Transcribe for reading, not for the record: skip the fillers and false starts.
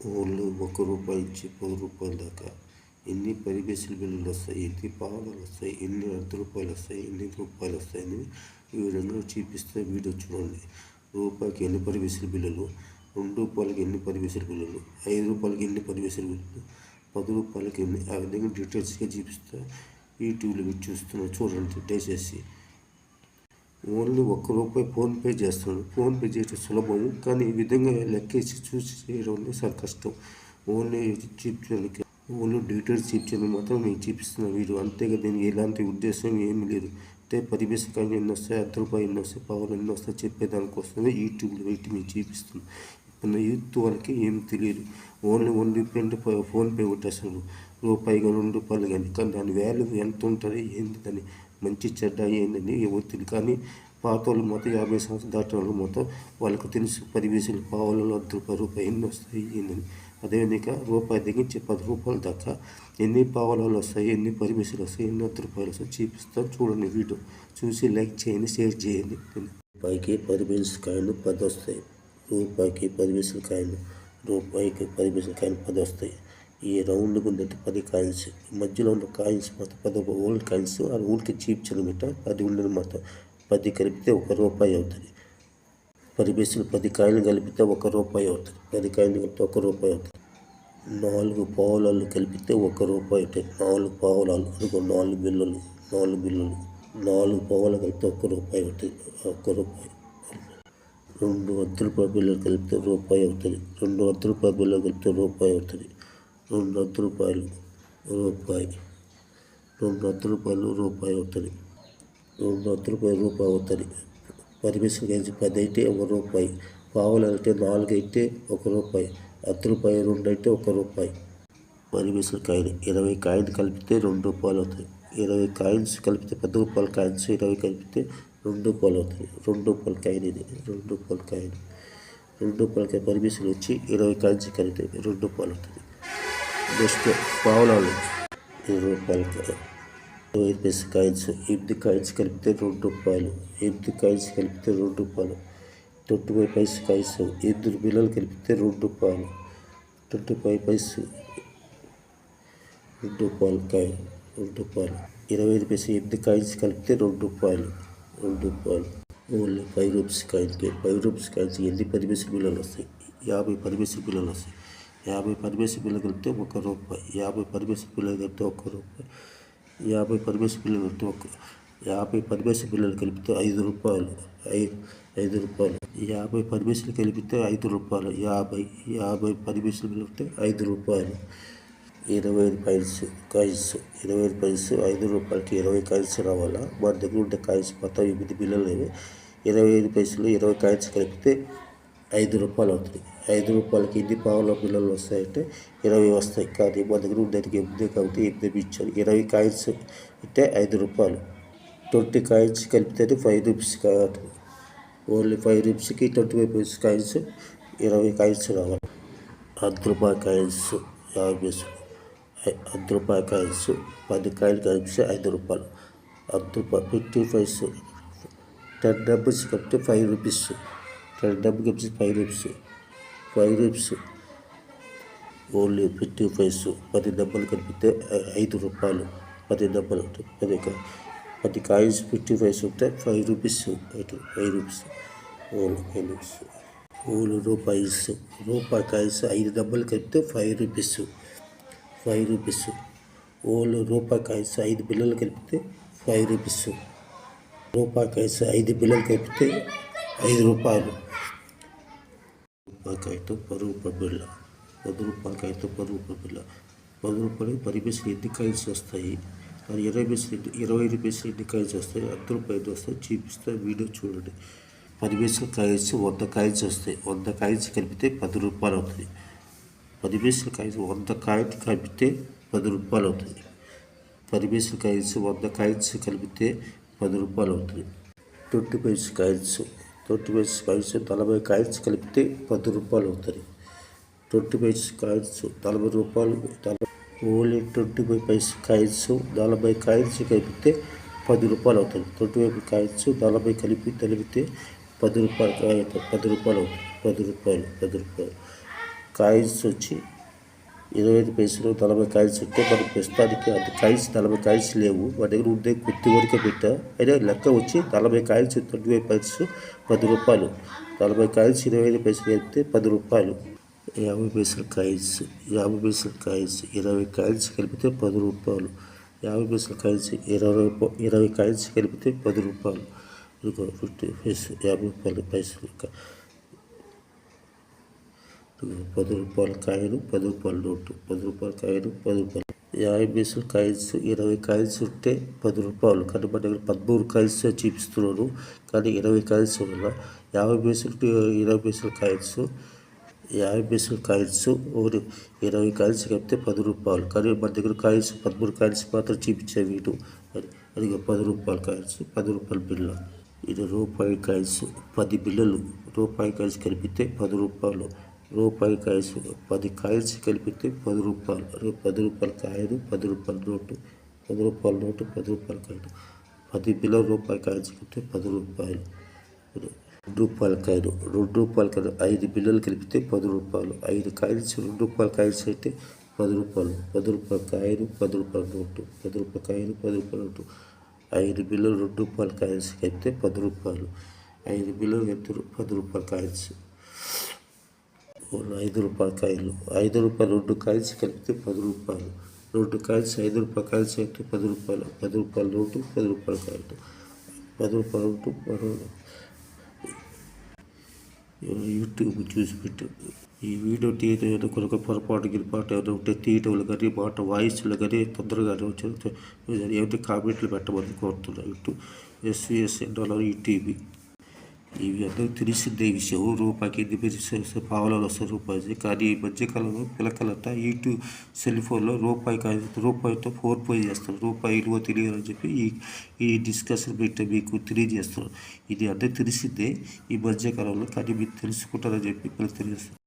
Only ₹1 ఇచ్చి ₹10 దాకా ఎన్ని పరిబేసులు బిల్లులు వస్తాయి, ఎన్ని పావలాలు వస్తాయి, ఎన్ని ₹10 వస్తాయి, ఎన్ని రూపాయలు వస్తాయని ఈ విధంగా చూపిస్తే వీడియో చూడండి. రూపాయికి ఎన్ని పరిబేసులు బిల్లులు, ₹2 ఎన్ని పరిబేసులు బిల్లులు, ₹5 ఎన్ని పరిబేసులు బిల్లులు, ₹10 ఎన్ని, ఆ విధంగా డీటెయిల్స్గా చూపిస్తా. యూట్యూబ్లో మీరు చూస్తున్నారు చూడండి దయచేసి. ఓన్లీ ₹1 ఫోన్పే చేస్తున్నాడు. ఫోన్పే చేయడం సులభము, కానీ ఈ విధంగా లెక్కేసి చూసి చేయడం చాలా కష్టం. ఓన్లీ చూపించడానికి ఓన్లీ డీటెయిల్స్ చూపించడానికి మాత్రం నేను చూపిస్తున్న వీడియో, అంతేగా దీనికి ఎలాంటి ఉద్దేశం ఏమీ లేదు. అంటే పరిబేసకాయలు ఎన్ని వస్తాయి, ₹10 ఎన్ని వస్తాయి, పావులు ఎన్ని వస్తాయి చెప్పేదానికోసమే యూట్యూబ్లో పెట్టి మీకు చూపిస్తున్నాను. ఇప్పుడు యూత్ వాళ్ళకి ఏం తెలియదు. Only PhonePe కొట్టేస్తాడు. ₹1 కానీ ₹2 కానీ దాని వాల్యూ ఎంత ఉంటుంది, ఏంటి దాన్ని మంచి చెడ్డ ఏంటని ఎవరు తెలియదు. కానీ పాత వాళ్ళు మొత్తం 50 సంవత్సరాలు దాటిన వాళ్ళు మొత్తం వాళ్ళకు తెలుసు పరివేసులు పావులలో ₹10 ఎన్ని వస్తాయి ఏంటని. అదేవిధంగా ₹1 దగ్గర నుంచి ₹10 దాకా ఎన్ని పావులాలు వస్తాయి, ఎన్ని పరివేసులు వస్తాయి, ఎన్ని ₹10 వస్తాయి చూపిస్తాను. చూడండి వీడియో చూసి లైక్ చేయండి, షేర్ చేయండి. ₹1కి పరివేసులు కాయలు 10 వస్తాయి. ₹1కి పరివేసులు కాయలు, ₹1కి పరివేసులు కాయలు 10 వస్తాయి. ఈ రౌండ్గా ఉన్నట్టు 10 కాయిన్స్, మధ్యలో ఉన్న కాయిన్స్ మొత్తం 10 ఓల్డ్ కాయిన్స్. ఆ ఊరికి చీప్చనమాట 10 ఉండదు మొత్తం. 10 కలిపితే ₹1 అవుతుంది. పరిబేసులు 10 కాయలు కలిపితే ₹1 అవుతుంది. 10 కాయలు కలిపితే ₹1 అవుతుంది. 4 పావులాలు కలిపితే ₹1 అవుతాయి. 4 పావులాలు అదిగో 4 బిళ్ళలు 4 పావులు కలిపితే ₹1 అవుతుంది. ₹1. 2 ₹10 బిళ్ళలు కలిపితే ₹1 అవుతుంది. 2 ₹10 బిళ్ళలు కలిపితే ₹1 అవుతుంది. 2 ₹10 రూపాయి, 2 ₹10 రూపాయి అవుతుంది. 2 ₹10 అవుతుంది. పరిబేసులు కలిసి 10 అయితే ₹1, పావులు అయితే 4 అయితే ₹1, ₹10 2 అయితే ₹1. పరిబేసులు కాయలు 20 కాయిన్ కలిపితే ₹2 అవుతుంది. 20 కాయిన్స్ కలిపితే ₹10 కాయిన్స్ 20 కలిపితే ₹2 అవుతుంది. ₹2 కాయిన్ ఇది, ₹2 కాయిన్. ₹2 పరిబేసులు వచ్చి 20 కాయిన్స్ కలిపితే ₹2 అవుతుంది. నెక్స్ట్ పావులాలు ₹20, 20 కాయిన్స్, 8 కాయిన్స్ కలిపితే ₹2, 8 కాయిన్స్ కలిపితే ₹2, 25 పైసలు కాయిన్స్, 8 బిళ్ళలు కలిపితే ₹2, 25 పైసలు ₹2 కాయిన్, ₹2, 25 పైసలు 8 కాయిన్స్ కలిపితే ₹2. ఓన్లీ ₹5 కాయిన్కి ₹5 కాయిన్స్ ఎన్ని పరిబేసులు బిళ్ళలు వస్తాయి, 50 పరిబేసులు బిళ్ళలు వస్తాయి. 50 పరిబేసులు బిళ్ళలు కలిపితే ₹1, 50 పరిబేసులు బిళ్ళలు కలిపితే ₹1, 50 పరిబేసులు బిళ్ళలు కలిపితే 50 పరిబేసులు బిళ్ళలు కలిపితే ₹5, 50 పరిబేసులు కలిపితే ₹5, 50 పరిబేసులు కలిపితే ₹5. 25 కాయిన్స్, 25 పైసలు ₹5కి 20 కాయిన్స్ రావాలా. మన దగ్గర ఉండే కాయిన్స్ మొత్తం 8 బిళ్ళలు. 25 పైసలు 20 కాయిన్స్ కలిపితే ₹5 అవుతుంది. ₹5కి ఎన్ని పావుల బిళ్ళలు వస్తాయంటే 20 వస్తాయి. కానీ మన దగ్గర ఉండేది 8 కాబట్టి 8 ఇచ్చారు. 20 కాయిన్స్ అంటే ₹5. 20 కాయిన్స్ కలిపితే ₹5 కాబట్టి ఓన్లీ ₹5కి 25 పైసలు కాయిన్స్ 20 కాయిన్స్ రావాలి. ₹10 కాయిన్స్ 50 పైసలు, ₹10 కాయిన్స్ 10 కాయిలు కలిపితే ₹5. ₹50 పైసలు 10 డబ్బుస్ కలిపితే ₹5, 10 డబ్బు కలిపితే ₹5. ఓన్లీ 50 పైసలు 10 డబ్బులు కలిపితే ₹5. 10 డబ్బులు 10 కాయిన్స్ 50 పైసలు ఉంటే ₹5 ₹5. ఓన్లీ ₹5. ఓన్లీ ₹1 కాయిన్స్ 5 డబ్బులు కలిపితే ₹5. ఓన్లీ ₹1 కాయిన్స్ 5 బిళ్ళలు కలిపితే ₹5. ₹1 కాయిన్స్ 5 బిళ్ళలు కలిపితే ₹5. కాయతో ₹10 బిళ్ళ, ₹10 కాయతో ₹10 బిళ్ళ. ₹10 పరిబేసులు ఎన్ని కాయిన్స్ వస్తాయి, మరి 25 పైసలు ఎన్ని కాయిన్స్ వస్తాయి, ₹10 ఎన్ని వస్తాయి చూపిస్తే వీడియో చూడండి. పరిబేసులు కాయిన్స్ 100 కాయిన్స్ వస్తాయి. 100 కాయిన్స్ కలిపితే ₹10 అవుతుంది. పరిబేసులు కాయిన్స్ 100 కాయిన్స్ కలిపితే ₹10 అవుతుంది. పరిబేసులు కాయిన్స్ 100 కాయిన్స్ కలిపితే ₹10 అవుతుంది. 25 కాయిన్స్ 25 కాయిన్స్ 40 కాయిన్స్ కలిపితే ₹10 అవుతుంది. 25 కాయిన్స్ ₹40. ఓన్లీ 25 పైసలు కాయిన్స్ 40 కాయిన్స్ కలిపితే ₹10 అవుతుంది. 25 కాయిన్స్ 40 కలిపితే ₹10 అవుతుంది. ₹10. కాయిన్స్ వచ్చి 25 పైసలు 40 కాయిన్స్ ఉంటే మన ప్రస్తుతానికి అంత కాయిన్స్ 40 కాయిన్స్ లేవు. మన దగ్గర ఉండే కొద్ది వరకే పెట్టా. అయినా లెక్క వచ్చి 40 కాయిన్స్ 25 పైసలు 10 రూపాయలు. 40 కాయిన్స్ 25 పైసలు కలిపితే 10 రూపాయలు. 50 పైసలు కాయిన్స్ 50 పైసలు కాయిన్స్ 20 కాయిన్స్ కలిపితే 10 రూపాయలు. 50 పైసలు కాయిన్స్ 20 కాయిన్స్ కలిపితే 10 రూపాయలు. 50 పైసలు 10 రూపాయల కాయిన్ 10 రూపాయల నోటు 10 రూపాయల కాయిన్ 10 రూపాయలు. 50 పైసలు కాయిన్స్ 20 కాయిన్స్ ఉంటే 10 రూపాయలు. కానీ మన దగ్గర 13 కాయిన్స్ చూపిస్తున్నాను. కానీ 20 కాయిన్స్ వల్ల 50 పైసలు 20 పైసలు కాయిన్స్ 50 పైసలు కాయిన్స్ 20 కాయిన్స్ కలిపితే 10 రూపాయలు. కానీ మన దగ్గర కాయిన్స్ 13 కాయిన్స్ మాత్రం చూపించే వీడు అది 10 రూపాయల కాయిన్స్ 10 రూపాయల బిల్ల. ఇది రూపాయి కాయిన్స్ 10 బిల్లలు. రూపాయి కాయిన్స్ కలిపితే 10 రూపాయలు. రూపాయి కాయిన్స్ 10 కాయిన్స్ కలిపితే 10 రూపాయలు. 10 రూపాయల కాయిన్ 10 రూపాయల నోటు 10 రూపాయల నోటు 10 రూపాయల కాయిన్ 10 బిల్లలు రూపాయి కాయిన్స్ కలిపితే 10 రూపాయలు. 2 రూపాయల కాయిన్ 2 రూపాయల కాయిన్ 5 బిల్లలు కలిపితే 10 రూపాయలు. 5 కాయిన్స్ 2 రూపాయల కాయిన్స్ అయితే 10 రూపాయలు. 10 రూపాయల కాయిన్ 10 రూపాయల నోటు 10 రూపాయల కాయిన్ 10 రూపాయల నోటు. 5 బిల్లలు 2 రూపాయల కాయిన్స్ కలిపితే 10 రూపాయలు. 5 బిల్లలు కలిపితే 10 రూపాయల కాయిన్స్ 5 రూపాయల కాయిన్లు 5 రూపాయలు 2 కాయిన్స్ కలిపితే 10 రూపాయలు. 2 కాయిన్స్ 5 రూపాయల కాయిన్స్ అయితే 10 రూపాయలు. 10 రూపాయల నోటు 10 రూపాయల కాయిన్ 10 రూపాయల నోటు. యూట్యూబ్ చూసి పెట్టు. ఈ వీడియో తీయడం కొరకు పొరపాటు గిరిపాటు ఏమైనా ఉంటే తీయటంలో కానీ మాట వాయిస్లో కానీ తొందరగానే వచ్చి ఏమైతే కామెంట్లు పెట్టమని కోరుతున్నాను. SVSN ఈటీవీ ఇవి అందరూ తెలిసిందే విషయం. రూపాయికి 8 పావలాలు వస్తాయి రూపాయి. కానీ ఈ మధ్యకాలంలో పిల్లకాయలంతా సెల్ ఫోన్లో రూపాయితో ఫోన్ పే చేస్తారు. రూపాయి విలువ తెలియదని చెప్పి ఈ డిస్కషన్ పెట్టి మీకు తెలియజేస్తారు. ఇది అందరూ తెలిసిందే ఈ మధ్యకాలంలో. కానీ మీరు తెలుసుకుంటారని చెప్పి పిల్లలు తెలియజేస్తారు.